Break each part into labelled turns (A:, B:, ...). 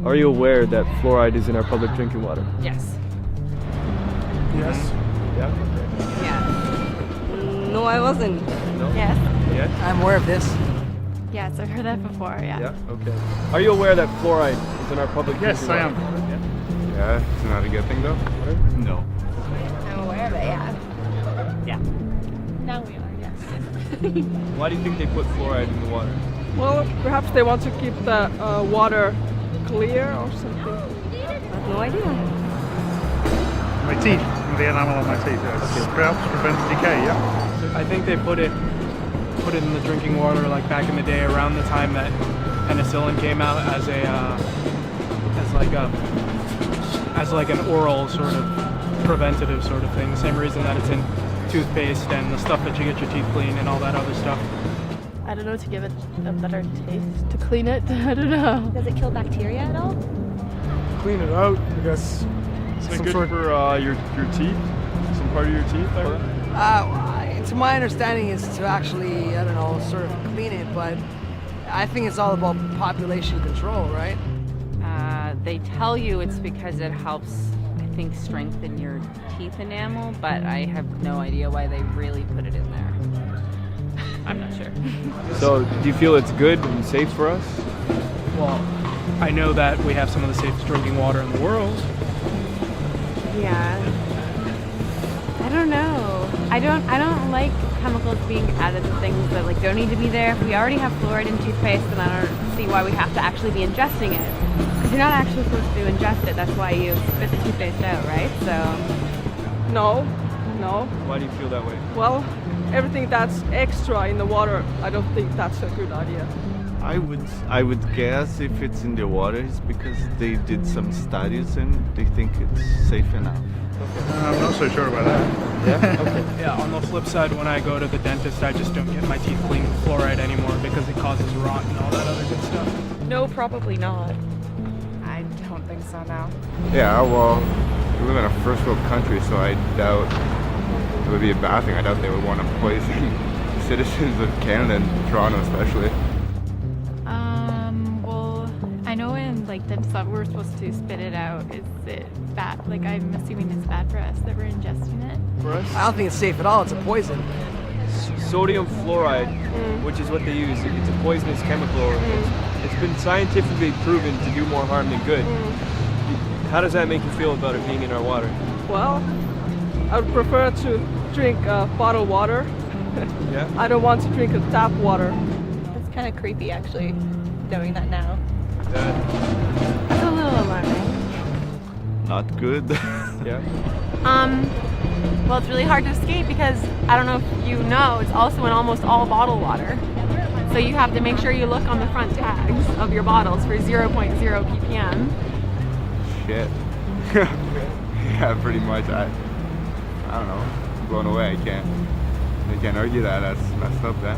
A: Are you aware that fluoride is in our public drinking water?
B: Yes.
C: Yes.
A: Yeah?
B: Yeah. No, I wasn't.
A: No?
D: Yes.
A: Yes?
C: I'm aware of this.
D: Yes, I've heard that before, yeah.
A: Yeah? Okay. Are you aware that fluoride is in our public
E: Yes,
A: drinking
E: I
A: water?
E: am.
A: Yeah?
F: Yeah, it's not a good thing though.
E: No.
D: I'm aware of it, yeah. Yeah. Now we are, yes.
A: Why do you think they put fluoride in the water?
G: Well, perhaps they want to keep the water clear or something.
B: I have no idea.
E: My teeth. The enamel on my teeth. Yes. Perhaps prevent decay. Yeah.
C: I think they put it in the drinking water like back in the day, around the time that penicillin came out as like an oral sort of preventative sort of thing. The same reason that it's in toothpaste and the stuff that you get your teeth clean and all that other stuff.
D: I don't know, to give it a better taste, to clean it, I don't know.
H: Does it kill bacteria at all?
I: Clean it out, I guess.
A: Is it good for your teeth? Some part of your teeth, I heard?
C: To my understanding, is to actually, I don't know, sort of clean it, but I think it's all about population control, right?
B: They tell you it's because it helps, I think, strengthen your teeth enamel, but I have no idea why they really put it in there. I'm not sure.
A: So, do you feel it's good and safe for us?
C: Well, I know that we have some of the safest drinking water in the world.
D: Yeah. I don't know. I don't like chemicals being added to things that like don't need to be there. If we already have fluoride in toothpaste, then I don't see why we have to actually be ingesting it. Because you're not actually supposed to ingest it. That's why you spit the toothpaste out, right? So.
G: No.
A: Why do you feel that way?
G: Well, everything that's extra in the water, I don't think that's a good idea.
F: I would guess if it's in the water, it's because they did some studies and they think it's safe enough.
E: I'm not so sure about that.
A: Yeah? Okay.
C: Yeah, on the flip side, when I go to the dentist, I just don't get my teeth cleaned with fluoride anymore because it causes rot and all that other good stuff.
B: No, probably not.
D: I don't think so now.
F: Yeah, well, we live in a first world country, so I doubt it would be a bad thing. I doubt they would want to poison citizens of Canada and Toronto especially.
D: Well, I know in like the stuff we're supposed to spit it out. Is it bad? Like I'm assuming it's bad for us that we're ingesting it.
A: For us?
C: I don't think it's safe at all. It's a poison.
A: Sodium fluoride, which is what they use, it's a poisonous chemical. It's been scientifically proven to do more harm than good. How does that make you feel about it being in our water?
G: Well, I would prefer to drink bottled water.
A: Yeah?
G: I don't want to drink tap water.
H: It's kind of creepy, actually, knowing that now.
D: It's a little alarming.
F: Not good.
A: Yeah?
D: Well, it's really hard to escape because I don't know if you know, it's also in almost all bottled water. So you have to make sure you look on the front tags of your bottles for 0.0 ppm.
F: Shit. Yeah, pretty much. I don't know. I'm blown away. I can't argue that. That's messed up, then.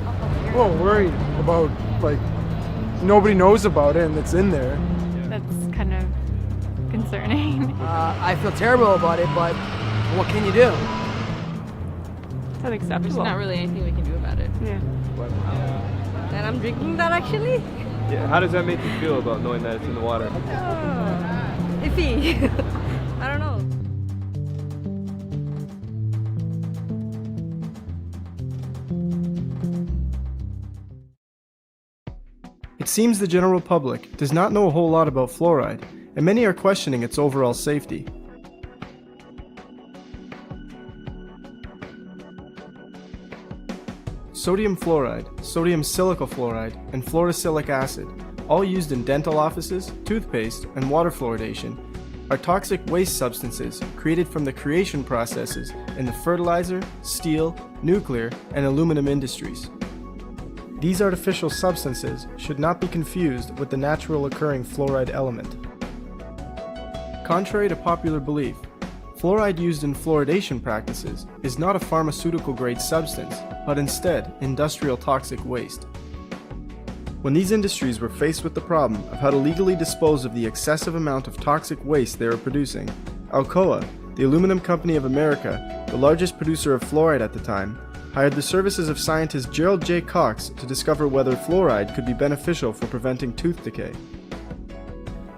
I: Well, worried about, like, nobody knows about it and it's in there.
D: That's kind of concerning.
C: I feel terrible about it, but what can you do?
D: It's
B: There's
D: unacceptable.
B: not really anything we can do about it.
D: Yeah.
B: And I'm drinking that actually?
A: Yeah. How does that make you feel about knowing that it's in the water?
B: Iffy. I don't know.
J: It seems the general public does not know a whole lot about fluoride, and many are questioning its overall safety. Sodium fluoride, sodium silicate fluoride, and fluorosilicic acid, all used in dental offices, toothpaste, and water fluoridation, are toxic waste substances created from the creation processes in the fertilizer, steel, nuclear, and aluminum industries. These artificial substances should not be confused with the natural occurring fluoride element. Contrary to popular belief, fluoride used in fluoridation practices is not a pharmaceutical-grade substance, but instead industrial toxic waste. When these industries were faced with the problem of how to legally dispose of the excessive amount of toxic waste they were producing, Alcoa, the Aluminum Company of America, the largest producer of fluoride at the time, hired the services of scientist Gerald J. Cox to discover whether fluoride could be beneficial for preventing tooth decay.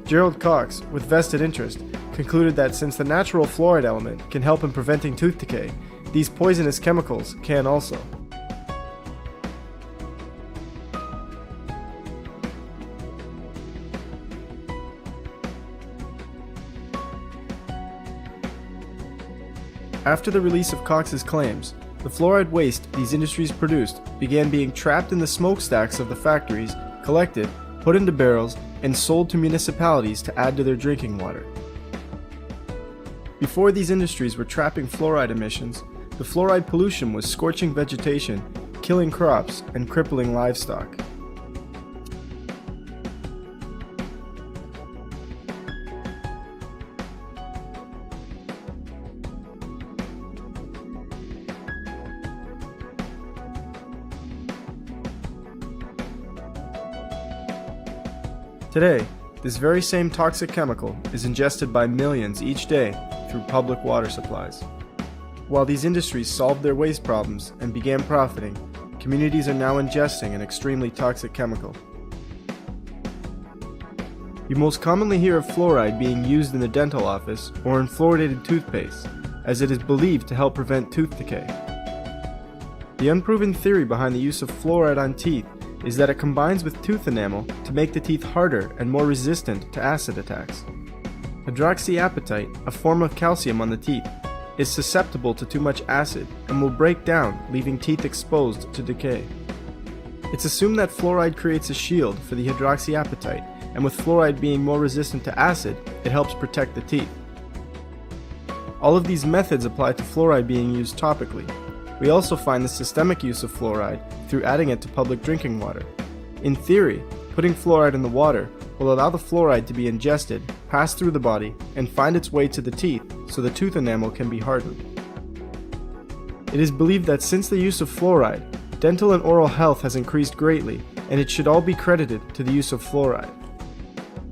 J: Gerald Cox, with vested interest, concluded that since the natural fluoride element can help in preventing tooth decay, these poisonous chemicals can also. After the release of Cox's claims, the fluoride waste these industries produced began being trapped in the smokestacks of the factories, collected, put into barrels, and sold to municipalities to add to their drinking water. Before these industries were trapping fluoride emissions, the fluoride pollution was scorching vegetation, killing crops, and crippling livestock. Today, this very same toxic chemical is ingested by millions each day through public water supplies. While these industries solved their waste problems and began profiting, communities are now ingesting an extremely toxic chemical. You most commonly hear of fluoride being used in the dental office or in fluoridated toothpaste, as it is believed to help prevent tooth decay. The unproven theory behind the use of fluoride on teeth is that it combines with tooth enamel to make the teeth harder and more resistant to acid attacks. Hydroxyapatite, a form of calcium on the teeth, is susceptible to too much acid and will break down, leaving teeth exposed to decay. It's assumed that fluoride creates a shield for the hydroxyapatite, and with fluoride being more resistant to acid, it helps protect the teeth. All of these methods apply to fluoride being used topically. We also find the systemic use of fluoride through adding it to public drinking water. In theory, putting fluoride in the water will allow the fluoride to be ingested, pass through the body, and find its way to the teeth so the tooth enamel can be hardened. It is believed that since the use of fluoride, dental and oral health has increased greatly, and it should all be credited to the use of fluoride.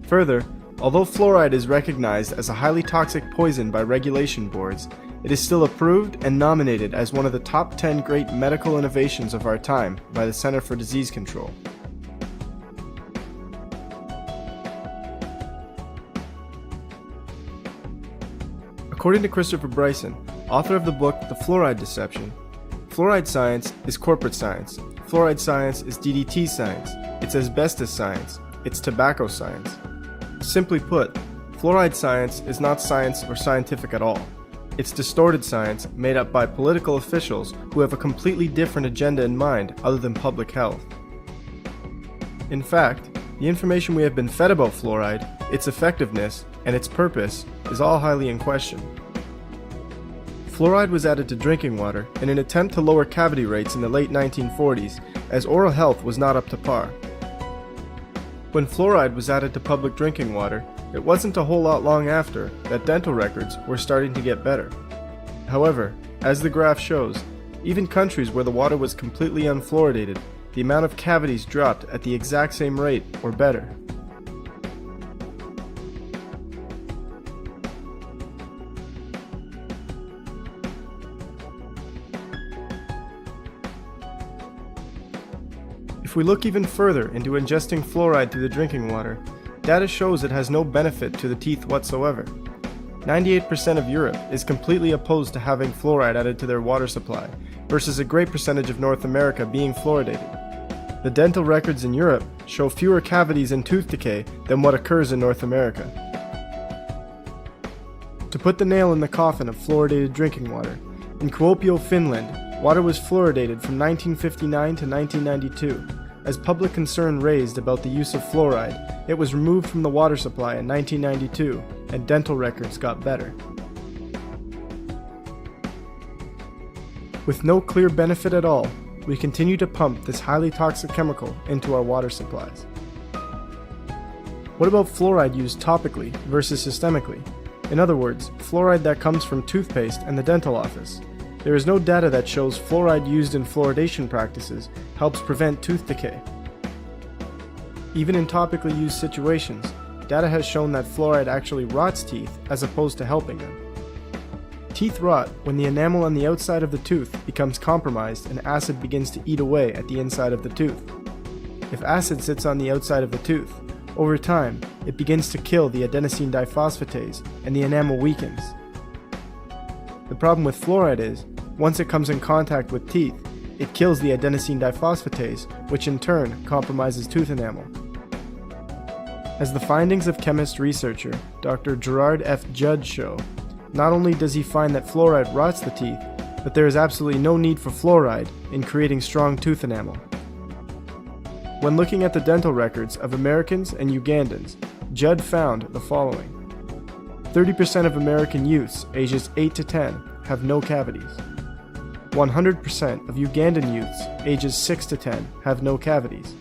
J: Further, although fluoride is recognized as a highly toxic poison by regulation boards, it is still approved and nominated as one of the top 10 great medical innovations of our time by the Center for Disease Control. According to Christopher Bryson, author of the book The Fluoride Deception, fluoride science is corporate science, fluoride science is DDT science, it's asbestos science, it's tobacco science. Simply put, fluoride science is not science or scientific at all. It's distorted science made up by political officials who have a completely different agenda in mind other than public health. In fact, the information we have been fed about fluoride, its effectiveness, and its purpose is all highly in question. Fluoride was added to drinking water in an attempt to lower cavity rates in the late 1940s, as oral health was not up to par. When fluoride was added to public drinking water, it wasn't a whole lot long after that dental records were starting to get better. However, as the graph shows, even countries where the water was completely unfluoridated, the amount of cavities dropped at the exact same rate or better. If we look even further into ingesting fluoride through the drinking water, data shows it has no benefit to the teeth whatsoever. 98% of Europe is completely opposed to having fluoride added to their water supply, versus a great percentage of North America being fluoridated. The dental records in Europe show fewer cavities and tooth decay than what occurs in North America. To put the nail in the coffin of fluoridated drinking water, in Kuopio, Finland, water was fluoridated from 1959 to 1992. As public concern raised about the use of fluoride, it was removed from the water supply in 1992, and dental records got better. With no clear benefit at all, we continue to pump this highly toxic chemical into our water supplies. What about fluoride used topically versus systemically? In other words, fluoride that comes from toothpaste and the dental office. There is no data that shows fluoride used in fluoridation practices helps prevent tooth decay. Even in topically used situations, data has shown that fluoride actually rots teeth as opposed to helping them. Teeth rot when the enamel on the outside of the tooth becomes compromised and acid begins to eat away at the inside of the tooth. If acid sits on the outside of the tooth, Over time, it begins to kill the adenosine diphosphatase and the enamel weakens. The problem with fluoride is, once it comes in contact with teeth, it kills the adenosine diphosphatase, which in turn compromises tooth enamel. As the findings of chemist researcher Dr. Gerard F. Judd show, not only does he find that fluoride rots the teeth, but there is absolutely no need for fluoride in creating strong tooth enamel. When looking at the dental records of Americans and Ugandans, Judd found the following. 30% of American youths ages 8 to 10 have no cavities. 100% of Ugandan youths ages 6 to 10 have no cavities.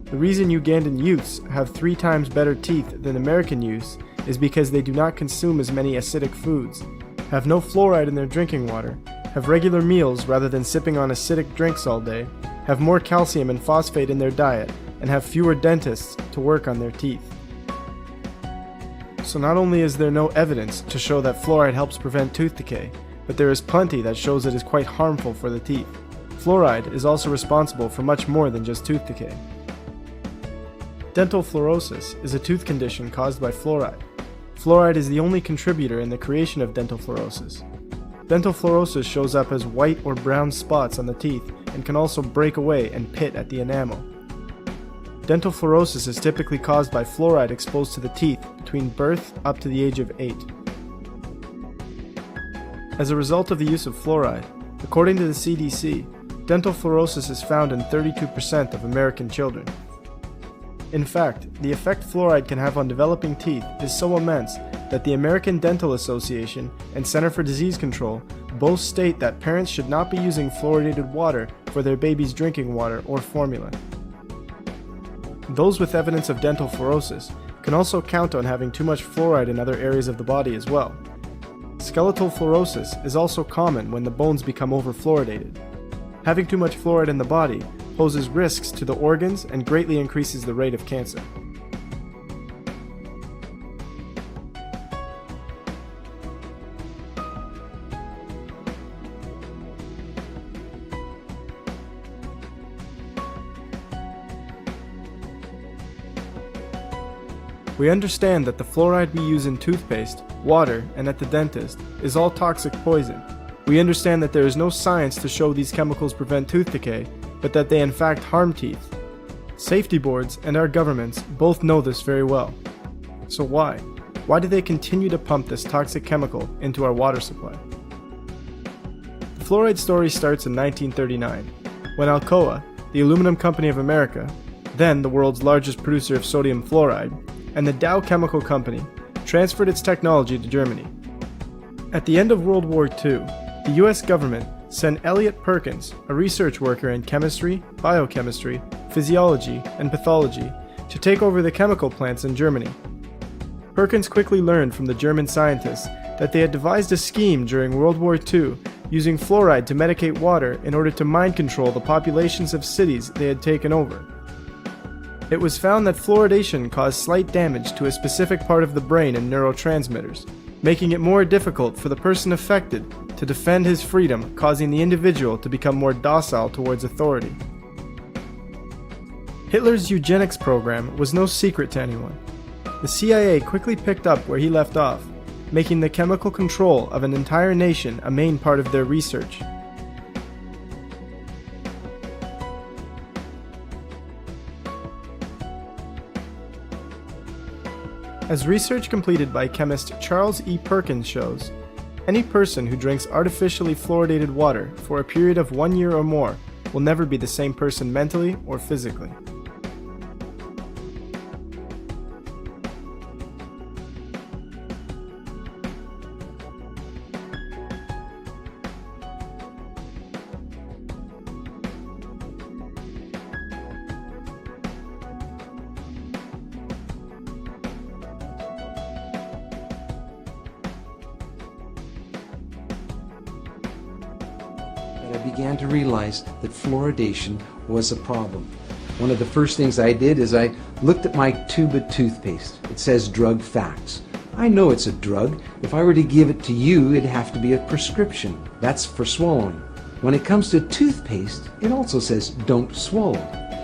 J: The reason Ugandan youths have 3 times better teeth than American youths is because they do not consume as many acidic foods, have no fluoride in their drinking water, have regular meals rather than sipping on acidic drinks all day, have more calcium and phosphate in their diet, and have fewer dentists to work on their teeth. So not only is there no evidence to show that fluoride helps prevent tooth decay, but there is plenty that shows it is quite harmful for the teeth. Fluoride is also responsible for much more than just tooth decay. Dental fluorosis is a tooth condition caused by fluoride. Fluoride is the only contributor in the creation of dental fluorosis. Dental fluorosis shows up as white or brown spots on the teeth and can also break away and pit at the enamel. Dental fluorosis is typically caused by fluoride exposed to the teeth between birth up to the age of 8. As a result of the use of fluoride, according to the CDC, dental fluorosis is found in 32% of American children. In fact, the effect fluoride can have on developing teeth is so immense that the American Dental Association and Center for Disease Control both state that parents should not be using fluoridated water for their baby's drinking water or formula. Those with evidence of dental fluorosis can also count on having too much fluoride in other areas of the body as well. Skeletal fluorosis is also common when the bones become overfluoridated. Having too much fluoride in the body poses risks to the organs and greatly increases the rate of cancer. We understand that the fluoride we use in toothpaste, water, and at the dentist is all toxic poison. We understand that there is no science to show these chemicals prevent tooth decay, but that they in fact harm teeth. Safety boards and our governments both know this very well. So why? Why do they continue to pump this toxic chemical into our water supply? The fluoride story starts in 1939, when Alcoa, the Aluminum Company of America, then the world's largest producer of sodium fluoride, and the Dow Chemical Company transferred its technology to Germany. At the end of World War II, the US government sent Elliot Perkins, a research worker in chemistry, biochemistry, physiology, and pathology, to take over the chemical plants in Germany. Perkins quickly learned from the German scientists that they had devised a scheme during World War II using fluoride to medicate water in order to mind control the populations of cities they had taken over. It was found that fluoridation caused slight damage to a specific part of the brain and neurotransmitters, making it more difficult for the person affected to defend his freedom, causing the individual to become more docile towards authority. Hitler's eugenics program was no secret to anyone. The CIA quickly picked up where he left off, making the chemical control of an entire nation a main part of their research. As research completed by chemist Charles E. Perkins shows, any person who drinks artificially fluoridated water for a period of 1 year or more will never be the same person mentally or physically.
K: I began to realize that fluoridation was a problem. One of the first things I did is I looked at my tube of toothpaste. It says drug facts. I know it's a drug. If I were to give it to you, it'd have to be a prescription. That's for swallowing. When it comes to toothpaste, it also says don't swallow.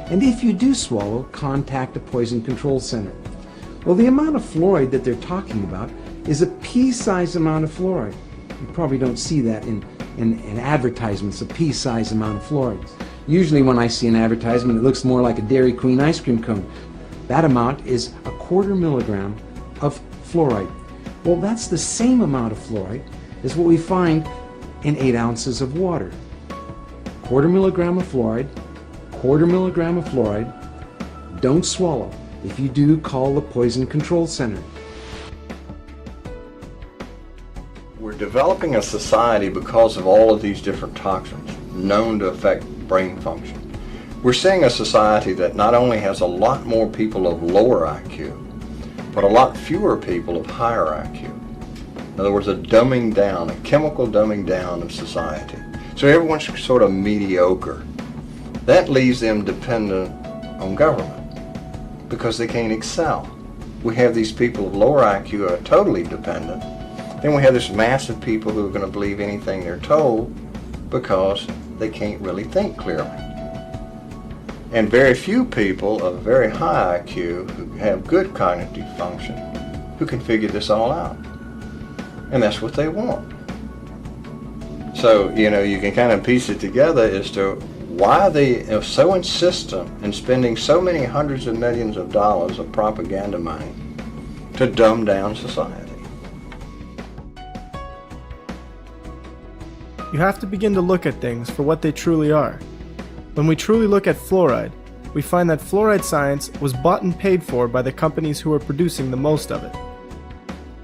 K: And if you do swallow, contact a poison control center. Well, the amount of fluoride that they're talking about is a pea-sized amount of fluoride. You probably don't see that in advertisements, a pea-sized amount of fluoride. Usually when I see an advertisement, it looks more like a Dairy Queen ice cream cone. That amount is 1/4 milligram of fluoride. Well, that's the same amount of fluoride as what we find in 8 ounces of water. 1/4 milligram of fluoride, 1/4 milligram of fluoride. Don't swallow. If you do, call the Poison Control Center.
L: We're developing a society because of all of these different toxins known to affect brain function. We're seeing a society that not only has a lot more people of lower IQ, but a lot fewer people of higher IQ. In other words, a dumbing down, a chemical dumbing down of society. So everyone's sort of mediocre. That leaves them dependent on government because they can't excel. We have these people of lower IQ who are totally dependent. Then we have this mass of people who are going to believe anything they're told because they can't really think clearly. And very few people of very high IQ who have good cognitive function who can figure this all out. And that's what they want. So, you can kind of piece it together as to why they are so insistent in spending so many hundreds of millions of dollars of propaganda money to dumb down society.
J: You have to begin to look at things for what they truly are. When we truly look at fluoride, we find that fluoride science was bought and paid for by the companies who were producing the most of it.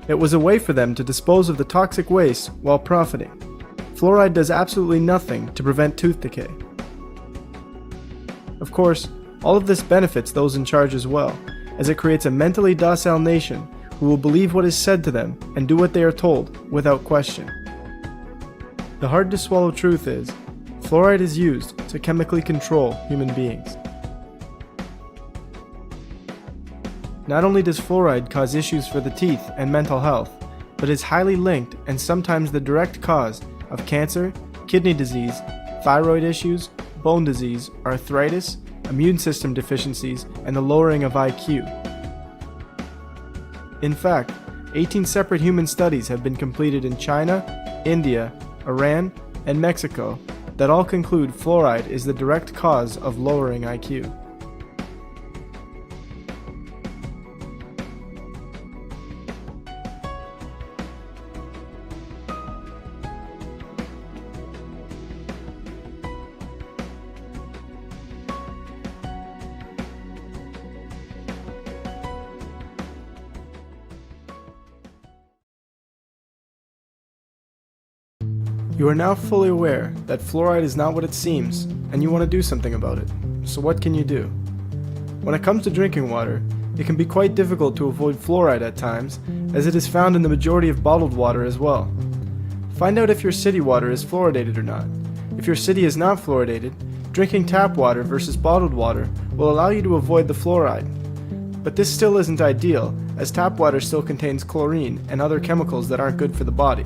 J: It was a way for them to dispose of the toxic waste while profiting. Fluoride does absolutely nothing to prevent tooth decay. Of course, all of this benefits those in charge as well, as it creates a mentally docile nation who will believe what is said to them and do what they are told without question. The hard-to-swallow truth is, fluoride is used to chemically control human beings. Not only does fluoride cause issues for the teeth and mental health, but is highly linked and sometimes the direct cause of cancer, kidney disease, thyroid issues, bone disease, arthritis, immune system deficiencies, and the lowering of IQ. In fact, 18 separate human studies have been completed in China, India, Iran, and Mexico that all conclude fluoride is the direct cause of lowering IQ. You are now fully aware that fluoride is not what it seems, and you want to do something about it. So what can you do? When it comes to drinking water, it can be quite difficult to avoid fluoride at times, as it is found in the majority of bottled water as well. Find out if your city water is fluoridated or not. If your city is not fluoridated, drinking tap water versus bottled water will allow you to avoid the fluoride. But this still isn't ideal, as tap water still contains chlorine and other chemicals that aren't good for the body.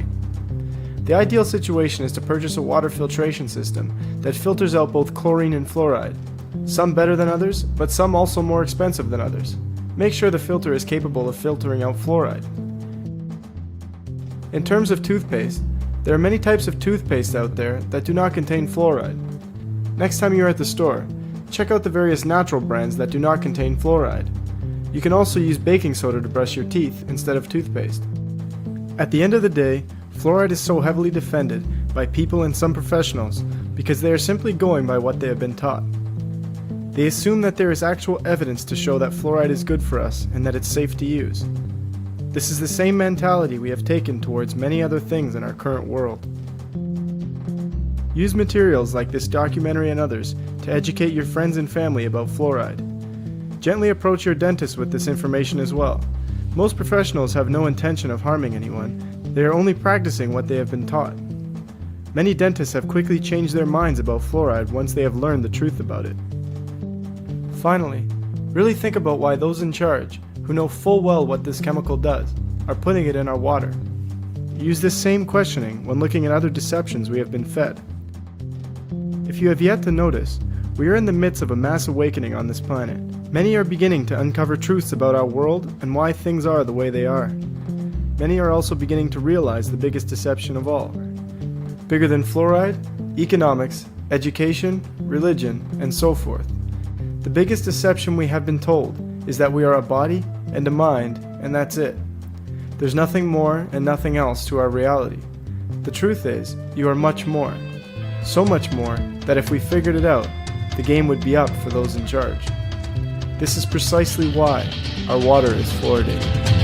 J: The ideal situation is to purchase a water filtration system that filters out both chlorine and fluoride. Some better than others, but some also more expensive than others. Make sure the filter is capable of filtering out fluoride. In terms of toothpaste, there are many types of toothpaste out there that do not contain fluoride. Next time you're at the store, check out the various natural brands that do not contain fluoride. You can also use baking soda to brush your teeth instead of toothpaste. At the end of the day, fluoride is so heavily defended by people and some professionals because they are simply going by what they have been taught. They assume that there is actual evidence to show that fluoride is good for us and that it's safe to use. This is the same mentality we have taken towards many other things in our current world. Use materials like this documentary and others to educate your friends and family about fluoride. Gently approach your dentist with this information as well. Most professionals have no intention of harming anyone. They are only practicing what they have been taught. Many dentists have quickly changed their minds about fluoride once they have learned the truth about it. Finally, really think about why those in charge, who know full well what this chemical does, are putting it in our water. Use this same questioning when looking at other deceptions we have been fed. If you have yet to notice, We are in the midst of a mass awakening on this planet. Many are beginning to uncover truths about our world and why things are the way they are. Many are also beginning to realize the biggest deception of all. Bigger than fluoride, economics, education, religion, and so forth. The biggest deception we have been told is that we are a body and a mind, and that's it. There's nothing more and nothing else to our reality. The truth is, you are much more. So much more that if we figured it out, the game would be up for those in charge. This is precisely why our water is fluoridated.